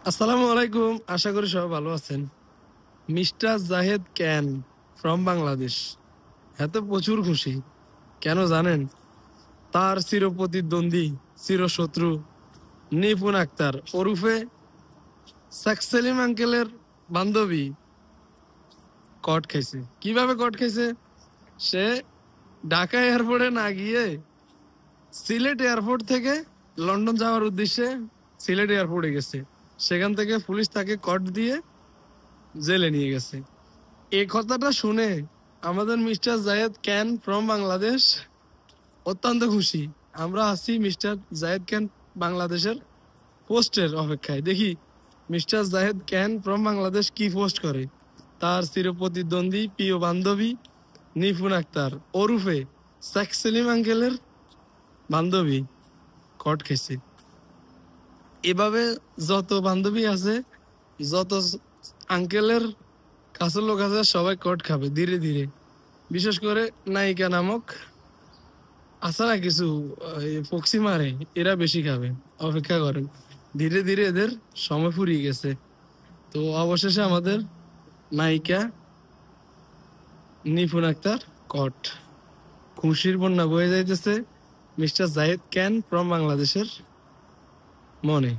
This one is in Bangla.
আসসালামু আলাইকুম, আশা করি সবাই ভালো আছেন। Mister Zahed can from Bangladesh এত প্রচুর খুশি কেন জানেন? তার চিরপ্রতিদ্বন্দ্বী চিরশত্রু নিপুণ আক্তার ওরফে শেখ সেলিম আঙ্কেলের বান্ধবী কট খাইছে। কিভাবে কট খাইছে? সে ঢাকা এয়ারপোর্টে না গিয়ে সিলেট এয়ারপোর্ট থেকে লন্ডন যাওয়ার উদ্দেশ্যে সিলেট এয়ারপোর্টে গেছে। সেখান থেকে পুলিশ তাকে কট দিয়ে জেলে নিয়ে গেছে। এই কথাটা শুনে আমাদের মিস্টার জায়েদ ক্যান ফ্রম বাংলাদেশ অত্যন্ত খুশি। আমরা আছি মিস্টার জায়েদ ক্যান বাংলাদেশের পোস্টের অপেক্ষায়। দেখি মিস্টার জায়েদ ক্যান ফ্রম বাংলাদেশ কি পোস্ট করে। তার চিরপ্রতিদ্বন্দ্বী প্রিয় বান্ধবী নিপুণ আক্তার ওরফে শেখ সেলিম আঙ্কেলের বান্ধবী কট খেয়েছে। এভাবে যত বান্ধবী আছে, যত আঙ্কেলের কাছের লোক আছে, সবাই কট খাবে ধীরে ধীরে। বিশেষ করে নায়িকা নামক আছে না কিছু ফক্সি মারে, এরা বেশি খাবে। অপেক্ষা করেন, ধীরে ধীরে এদের সময় ফুরিয়ে গেছে। তো অবশেষে আমাদের নায়িকা নিপুণ আক্তার কট। খুশির বন্যা বয়ে যাইতেছে মিস্টার জাহিদ ক্যান ফ্রম বাংলাদেশের মনে।